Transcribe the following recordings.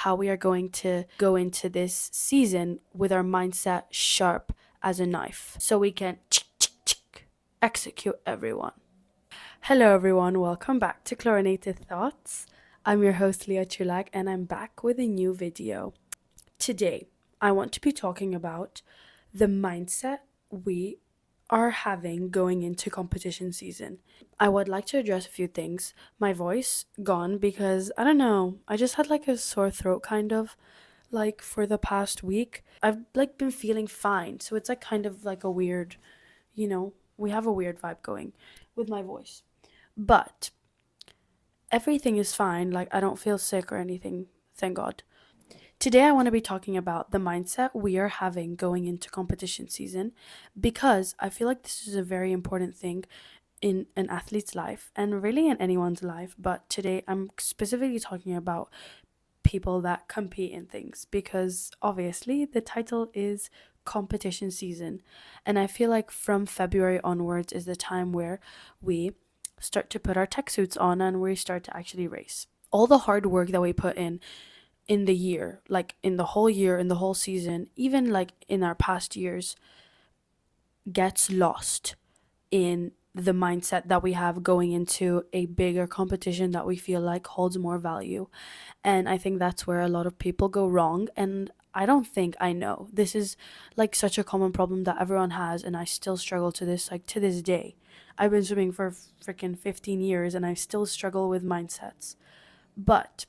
how we are going to go into this season with our mindset sharp as a knife so we can execute everyone. Hello, everyone. Welcome back to Chlorinated Thoughts. I'm your host, Leah Chulak, and I'm back with a new video. Today, I want to be talking about the mindset we are having going into competition season. I would like to address a few things. My voice gone because I don't know, I just had like a sore throat kind of like for the past week. I've like been feeling fine, so it's like kind of like a weird, we have a weird vibe going with my voice. But everything is fine, like I don't feel sick or anything, thank God. Today, I want to be talking about the mindset we are having going into competition season because I feel like this is a very important thing in an athlete's life and really in anyone's life. But today, I'm specifically talking about people that compete in things because obviously the title is competition season. And I feel like from February onwards is the time where we start to put our tech suits on and we start to actually race. All the hard work that we put in the year, like in the whole year, in the whole season, even like in our past years, gets lost in the mindset that we have going into a bigger competition that we feel like holds more value. And I think that's where a lot of people go wrong. And I don't think I know. This is like such a common problem that everyone has, and I still struggle to this, like to this day. I've been swimming for freaking 15 years and I still struggle with mindsets. But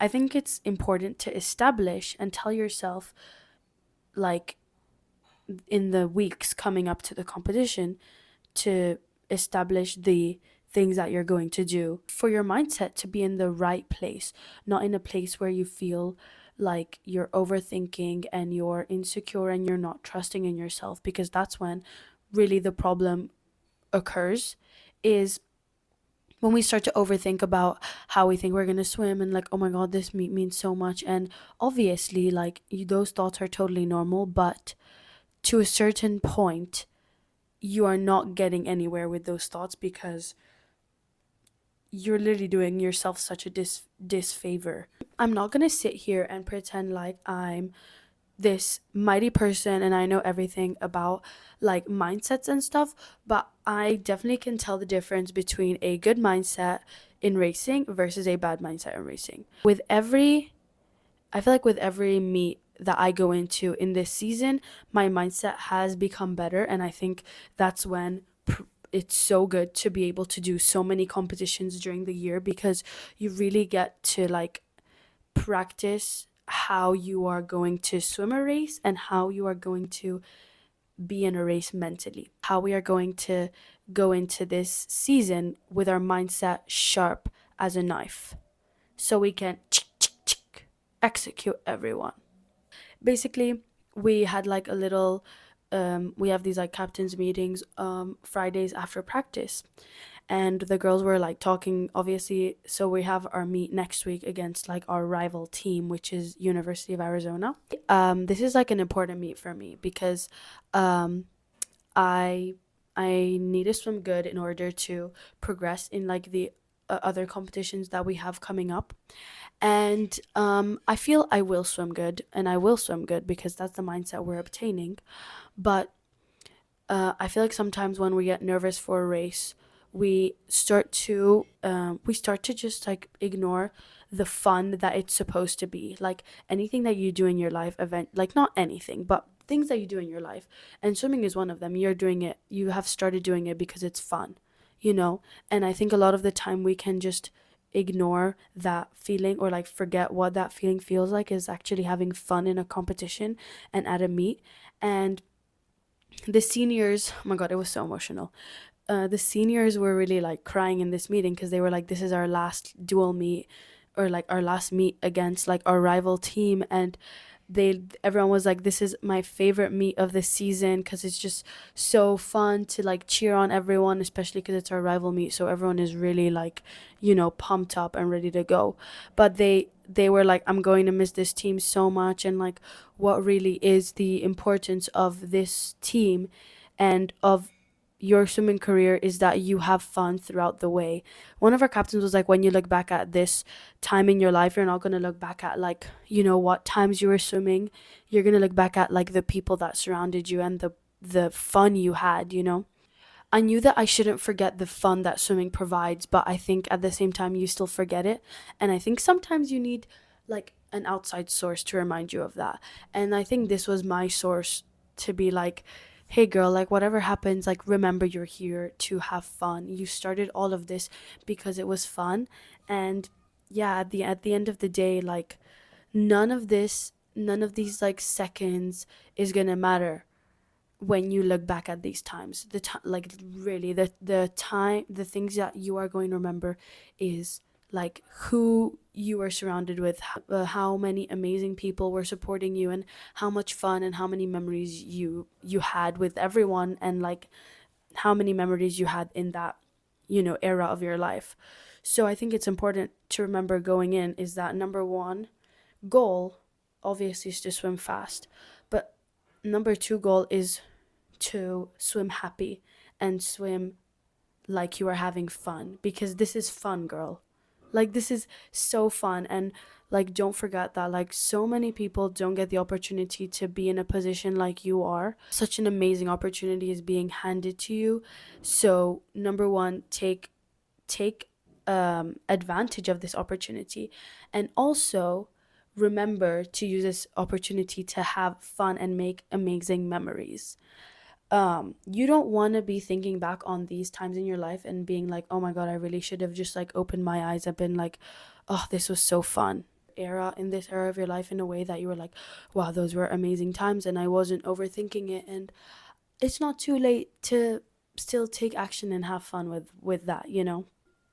I think it's important to establish and tell yourself, like in the weeks coming up to the competition, to establish the things that you're going to do for your mindset to be in the right place, not in a place where you feel like you're overthinking and you're insecure and you're not trusting in yourself, because that's when really the problem occurs, is when we start to overthink about how we think we're going to swim and like, oh my god, this meet means so much. And obviously like those thoughts are totally normal, but to a certain point you are not getting anywhere with those thoughts because you're literally doing yourself such a disfavor. I'm not going to sit here and pretend like I'm this mighty person and I know everything about like mindsets and stuff, but I definitely can tell the difference between a good mindset in racing versus a bad mindset in racing. I feel like with every meet that I go into in this season, my mindset has become better, and I think that's when it's so good to be able to do so many competitions during the year because you really get to like practice how you are going to swim a race and how you are going to be in a race mentally. How we are going to go into this season with our mindset sharp as a knife so we can execute everyone. Basically, we had like a little we have these like captains meetings Fridays after practice, and the girls were like talking, obviously. So we have our meet next week against like our rival team, which is University of Arizona. This is like an important meet for me because um i I need to swim good in order to progress in like the other competitions that we have coming up. And I feel I will swim good, and I will swim good because that's the mindset we're obtaining. But I feel like sometimes when we get nervous for a race, we start to just like ignore the fun that it's supposed to be. Like anything that you do in your life, like not anything, but things that you do in your life, and swimming is one of them. You're doing it. You have started doing it because it's fun, you know. And I think a lot of the time we can just ignore that feeling or like forget what that feeling feels like is actually having fun in a competition and at a meet. And the seniors, oh my god, it was so emotional. The seniors were really like crying in this meeting because they were like, this is our last dual meet, or like our last meet against like our rival team. And everyone was like, this is my favorite meet of the season because it's just so fun to like cheer on everyone, especially because it's our rival meet, so everyone is really like, pumped up and ready to go. But they were like, I'm going to miss this team so much, and like what really is the importance of this team and of your swimming career is that you have fun throughout the way. One of our captains was like, when you look back at this time in your life, you're not going to look back at like, what times you were swimming. You're going to look back at like the people that surrounded you and the fun you had. I knew that I shouldn't forget the fun that swimming provides, but I think at the same time you still forget it. And I think sometimes you need like an outside source to remind you of that. And I think this was my source to be like, hey girl, like whatever happens, like remember you're here to have fun. You started all of this because it was fun. And yeah, at the end of the day, like none of these like seconds is gonna matter when you look back at these times. Like really the time, the things that you are going to remember is like who you were surrounded with, how many amazing people were supporting you, and how much fun and how many memories you had with everyone, and like how many memories you had in that era of your life. So I think it's important to remember going in is that number one goal obviously is to swim fast, but number two goal is to swim happy and swim like you are having fun, because this is fun, girl. Like this is so fun. And like don't forget that like so many people don't get the opportunity to be in a position like you are. Such an amazing opportunity is being handed to you. So number one, take advantage of this opportunity, and also remember to use this opportunity to have fun and make amazing memories. You don't want to be thinking back on these times in your life and being like, oh my god, I really should have just like opened my eyes and been like, oh, this was so fun. In this era of your life, in a way that you were like, wow, those were amazing times and I wasn't overthinking it. And it's not too late to still take action and have fun with that.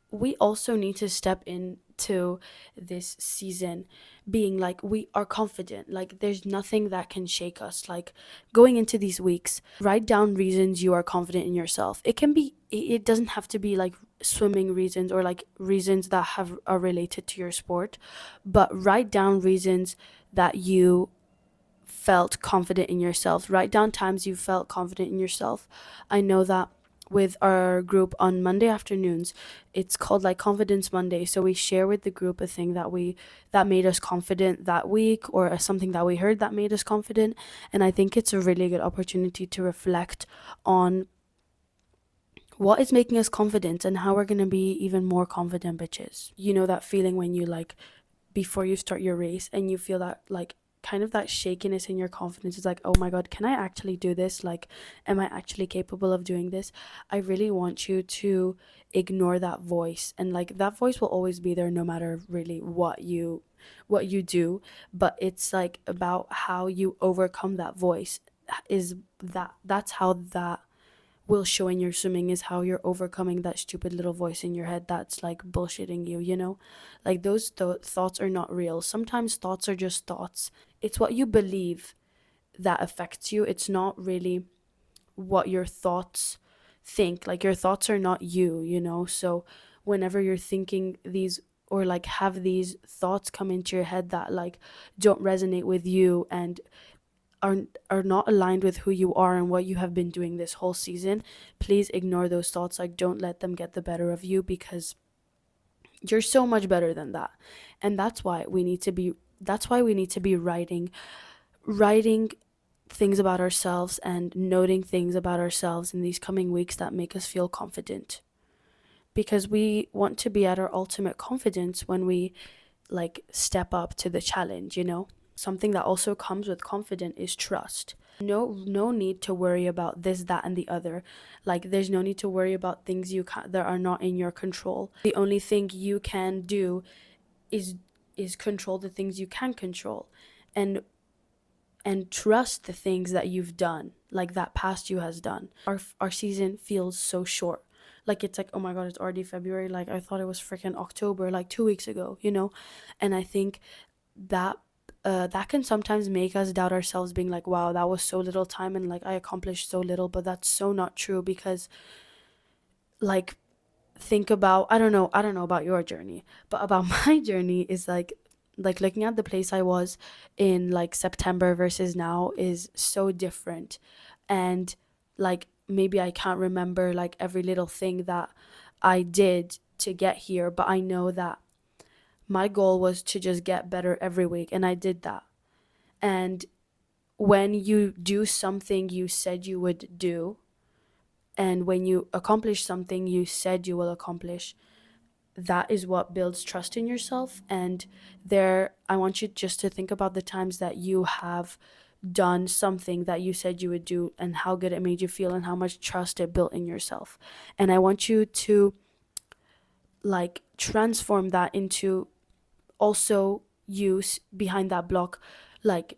We also need to step into this season being like we are confident, like there's nothing that can shake us. Like going into these weeks, write down reasons you are confident in yourself. It doesn't have to be like swimming reasons or like reasons that are related to your sport, but write down reasons that you felt confident in yourself. Write down times you felt confident in yourself. I know that with our group on Monday afternoons, it's called like Confidence Monday. So we share with the group a thing that made us confident that week, or something that we heard that made us confident. And I think it's a really good opportunity to reflect on what is making us confident and how we're going to be even more confident bitches. You know that feeling when you like before you start your race and you feel that like kind of that shakiness in your confidence is like, oh my god, can I actually do this? Like, am I actually capable of doing this? I really want you to ignore that voice, and like that voice will always be there no matter really what you do, but it's like about how you overcome that voice. That's how that will show in your swimming, is how you're overcoming that stupid little voice in your head that's like bullshitting you. Like those thoughts are not real. Sometimes thoughts are just thoughts. It's what you believe that affects you. It's not really what your thoughts think. Like your thoughts are not you. So whenever you're thinking these, or like have these thoughts come into your head that like don't resonate with you and are not aligned with who you are and what you have been doing this whole season, please ignore those thoughts. Like don't let them get the better of you, because you're so much better than that. And that's why we need to be writing things about ourselves and noting things about ourselves in these coming weeks that make us feel confident, because we want to be at our ultimate confidence when we like step up to the challenge. Something that also comes with confidence is trust. No need to worry about this, that, and the other. Like there's no need to worry about things that are not in your control. The only thing you can do is control the things you can control, and trust the things that you've done, like that past you has done. Our season feels so short. Like it's like, oh my god, it's already February. Like I thought it was freaking October, like 2 weeks ago. And I think that that can sometimes make us doubt ourselves, being like, wow, that was so little time and like I accomplished so little. But that's so not true, because like think about, I don't know about your journey, but about my journey is like looking at the place I was in like September versus now is so different. And like maybe I can't remember like every little thing that I did to get here, but I know that my goal was to just get better every week, and I did that. And when you do something you said you would do, and when you accomplish something you said you will accomplish, that is what builds trust in yourself. And there, I want you just to think about the times that you have done something that you said you would do, and how good it made you feel, and how much trust it built in yourself. And I want you to like transform that into also use behind that block, like,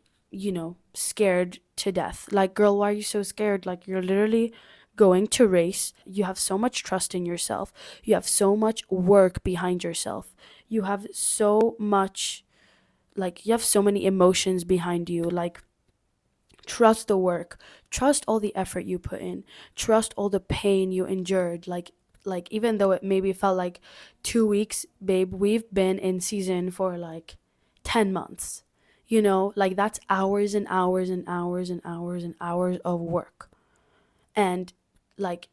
scared to death. Like, girl, why are you so scared? Like, you're literally going to race. You have so much trust in yourself. You have so much work behind yourself. You have so much, like, you have so many emotions behind you. Like, trust the work, trust all the effort you put in, trust all the pain you endured. Like even though it maybe felt like 2 weeks, babe, we've been in season for like 10 months. Like, that's hours and hours and hours and hours and hours of work. And like,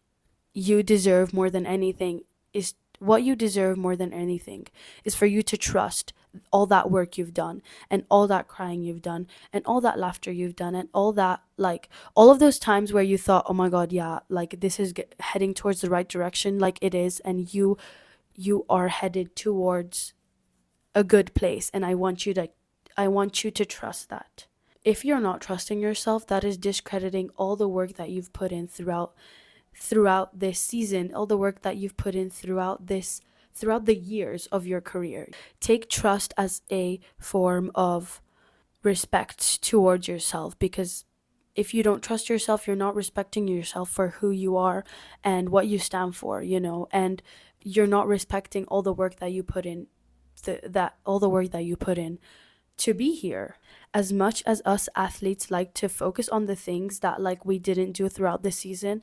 you deserve more than anything is what you deserve more than anything is for you to trust all that work you've done, and all that crying you've done, and all that laughter you've done, and all that, like, all of those times where you thought, oh my god, yeah, like, this is heading towards the right direction, like it is, and you are headed towards a good place. And I want you to trust that. If you're not trusting yourself, that is discrediting all the work that you've put in throughout this season, all the work that you've put in throughout the years of your career. Take trust as a form of respect towards yourself, because if you don't trust yourself, you're not respecting yourself for who you are and what you stand for, and you're not respecting all the work that you put in, that all the work that you put in to be here. As much as us athletes like to focus on the things that, like, we didn't do throughout the season,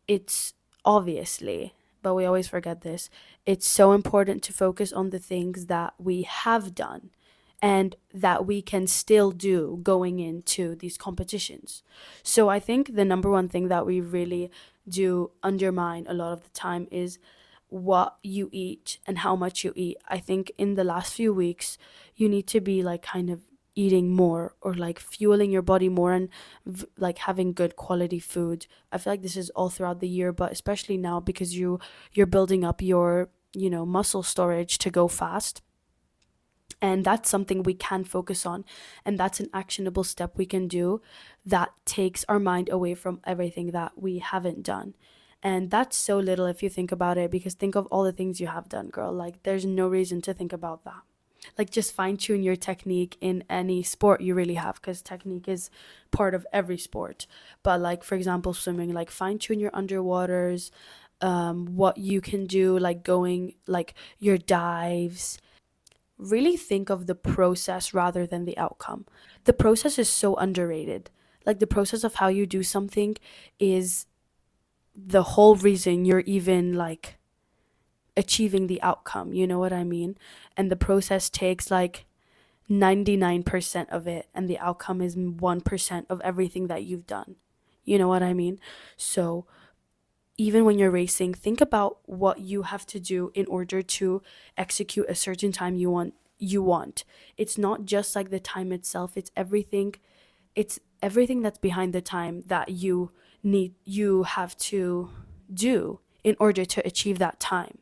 it's obviously, but we always forget this, it's so important to focus on the things that we have done and that we can still do going into these competitions. So I think the number one thing that we really do undermine a lot of the time is what you eat and how much you eat. I think in the last few weeks, you need to be like kind of eating more, or like fueling your body more, and like having good quality food. I feel like this is all throughout the year, but especially now, because you're building up your muscle storage to go fast. And that's something we can focus on, and that's an actionable step we can do that takes our mind away from everything that we haven't done. And that's so little if you think about it, because think of all the things you have done, girl. Like, there's no reason to think about that. Like, just fine tune your technique in any sport you really have, because technique is part of every sport. But like, for example, swimming, like, fine tune your underwaters, what you can do, like going, like, your dives. Really think of the process rather than the outcome. The process is so underrated. Like, the process of how you do something is the whole reason you're even like achieving the outcome. You know what I mean? And the process takes like 99% of it, and the outcome is 1% of everything that you've done. You know what I mean? So even when you're racing, think about what you have to do in order to execute a certain time you want. It's not just like the time itself, it's everything that's behind the time that you have to do in order to achieve that time.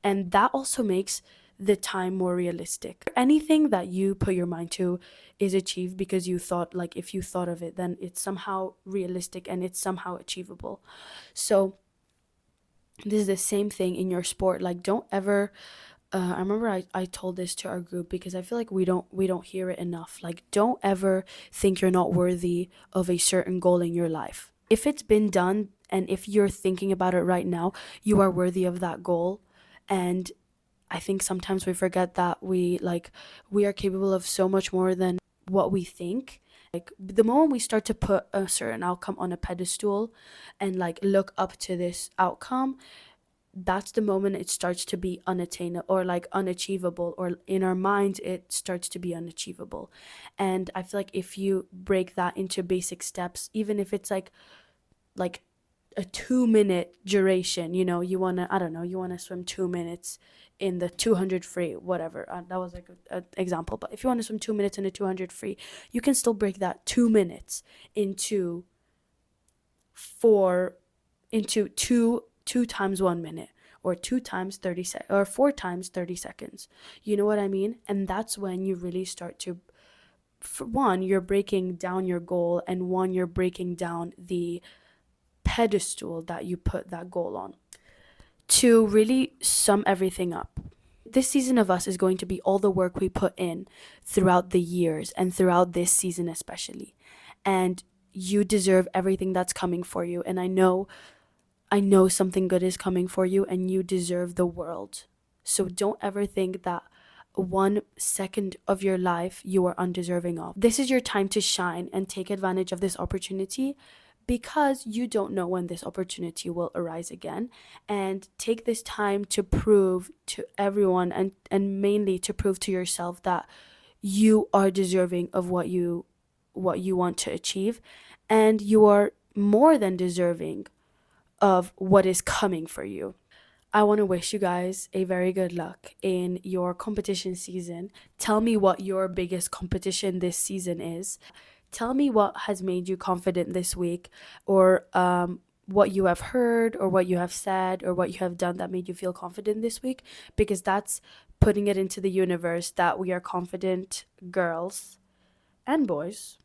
And that also makes the time more realistic. Anything that you put your mind to is achieved because you thought, like, if you thought of it, then it's somehow realistic and it's somehow achievable. So this is the same thing in your sport. Like, don't ever I remember I told this to our group, because I feel like we don't hear it enough. Like, don't ever think you're not worthy of a certain goal in your life. If it's been done, and if you're thinking about it right now, you are worthy of that goal. And I think sometimes we forget that we are capable of so much more than what we think. Like, the moment we start to put a certain outcome on a pedestal and like look up to this outcome, that's the moment it starts to be unattainable, or like unachievable, or in our minds it starts to be unachievable. And I feel like if you break that into basic steps, even if it's like a 2 minute duration. You know, you want to, I don't know, you want to swim 2 minutes in the 200 free, whatever. That was like an example. But if you want to swim 2 minutes in the 200 free, you can still break that 2 minutes into four, into two times 1 minute, or two times 30 or four times 30 seconds. You know what I mean? And that's when you really start to, for one, you're breaking down your goal, and one, you're breaking down the pedestal that you put that goal on. To really sum everything up, this season of us is going to be all the work we put in throughout the years and throughout this season especially. And you deserve everything that's coming for you. And I know something good is coming for you, and you deserve the world. So don't ever think that 1 second of your life you are undeserving of. This is your time to shine and take advantage of this opportunity, because you don't know when this opportunity will arise again. And take this time to prove to everyone, and mainly to prove to yourself, that you are deserving of what you want to achieve, and you are more than deserving of what is coming for you. I want to wish you guys a very good luck in your competition season. Tell me what your biggest competition this season is. Tell me what has made you confident this week, or what you have heard, or what you have said, or what you have done that made you feel confident this week, because that's putting it into the universe that we are confident girls and boys.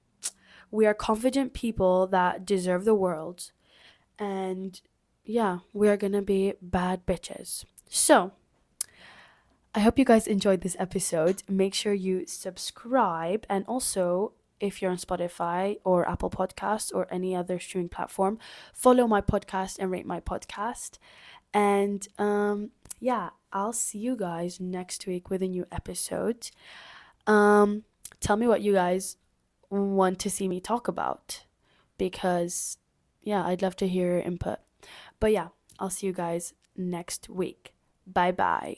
We are confident people that deserve the world. And yeah, we are gonna be bad bitches. So, I hope you guys enjoyed this episode. Make sure you subscribe, and also, if you're on Spotify or Apple Podcasts or any other streaming platform, follow my podcast and rate my podcast. And yeah, I'll see you guys next week with a new episode. Tell me what you guys want to see me talk about, because yeah, I'd love to hear your input. But yeah, I'll see you guys next week. Bye bye.